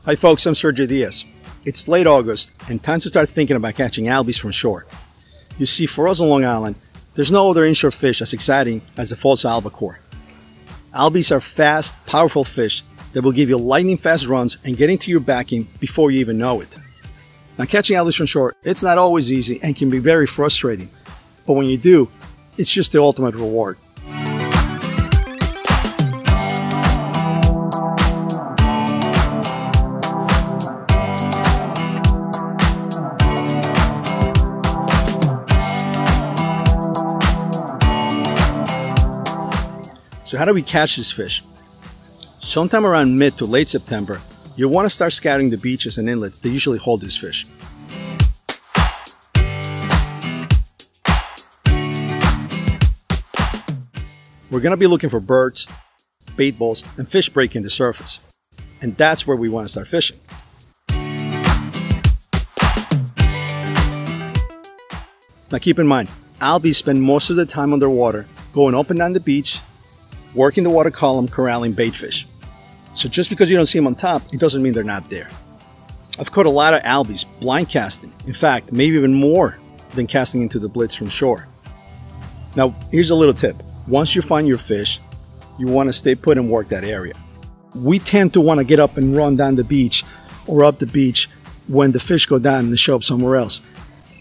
Hi folks, I'm Sergio Diaz. It's late August and time to start thinking about catching albies from shore. You see, for us on Long Island, there's no other inshore fish as exciting as the false albacore. Albies are fast, powerful fish that will give you lightning fast runs and get into your backing before you even know it. Now, catching albies from shore, it's not always easy and can be very frustrating, but when you do, it's just the ultimate reward. So how do we catch this fish? Sometime around mid to late September, you'll want to start scouting the beaches and inlets that usually hold this fish. We're going to be looking for birds, bait balls, and fish breaking the surface. And that's where we want to start fishing. Now keep in mind, albies spend most of the time underwater, going up and down the beach, working the water column, corralling bait fish. So just because you don't see them on top, it doesn't mean they're not there. I've caught a lot of albies blind casting. In fact, maybe even more than casting into the blitz from shore. Now, here's a little tip. Once you find your fish, you want to stay put and work that area. We tend to want to get up and run down the beach or up the beach when the fish go down and they show up somewhere else.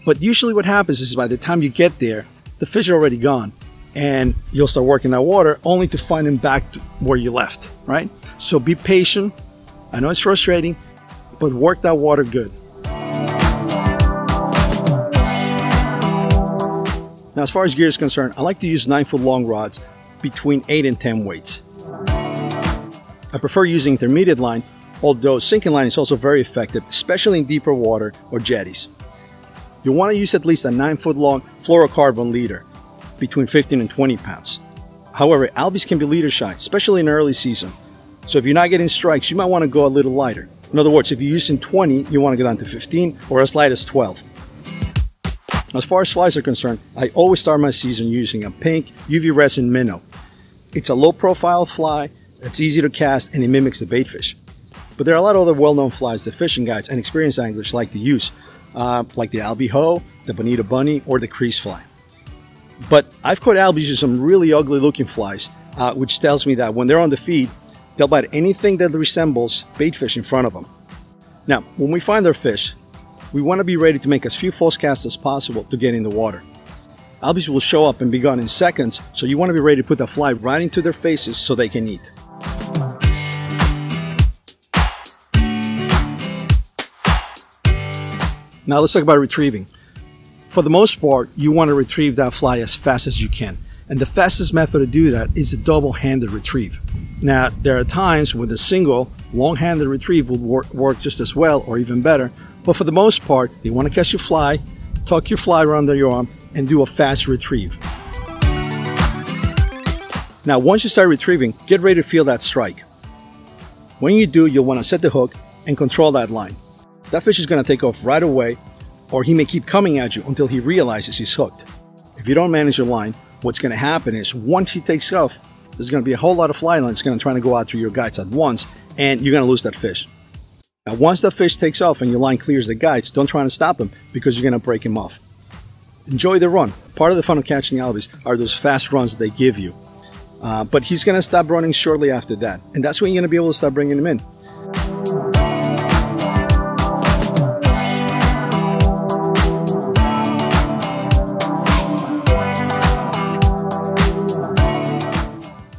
But usually what happens is by the time you get there, the fish are already gone. And you'll start working that water only to find them back to where you left, right? So be patient. I know it's frustrating, but work that water good. Now, as far as gear is concerned, I like to use 9-foot long rods between 8 and 10 weights. I prefer using intermediate line, although sinking line is also very effective, especially in deeper water or jetties. You'll want to use at least a 9-foot long fluorocarbon leader, between 15 and 20 pounds. However, albies can be leader shy, especially in early season. So if you're not getting strikes, you might want to go a little lighter. In other words, if you're using 20, you want to go down to 15 or as light as 12. As far as flies are concerned, I always start my season using a pink UV resin minnow. It's a low profile fly, it's easy to cast, and it mimics the bait fish. But there are a lot of other well-known flies that fishing guides and experienced anglers like to use, like the albie hoe, the bonita bunny, or the crease fly. But I've caught albies with some really ugly looking flies, which tells me that when they're on the feed, they'll bite anything that resembles bait fish in front of them. Now, when we find our fish, we want to be ready to make as few false casts as possible to get in the water. Albies will show up and be gone in seconds, so you want to be ready to put the fly right into their faces so they can eat. Now let's talk about retrieving. For the most part, you want to retrieve that fly as fast as you can. And the fastest method to do that is a double-handed retrieve. Now, there are times when a single, long-handed retrieve will work just as well or even better. But for the most part, you want to catch your fly, tuck your fly around under your arm, and do a fast retrieve. Now, once you start retrieving, get ready to feel that strike. When you do, you'll want to set the hook and control that line. That fish is going to take off right away, or he may keep coming at you until he realizes he's hooked. If you don't manage your line, what's going to happen is once he takes off, there's going to be a whole lot of fly lines going to try to go out through your guides at once, and you're going to lose that fish. Now, once that fish takes off and your line clears the guides, don't try to stop him because you're going to break him off. Enjoy the run. Part of the fun of catching albies are those fast runs they give you. But he's going to stop running shortly after that, and that's when you're going to be able to start bringing him in.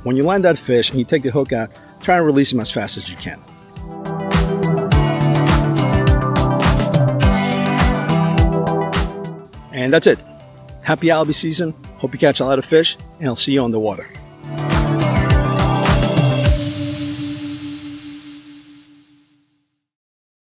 When you land that fish and you take the hook out, try and release him as fast as you can. And that's it. Happy albie season. Hope you catch a lot of fish, and I'll see you on the water.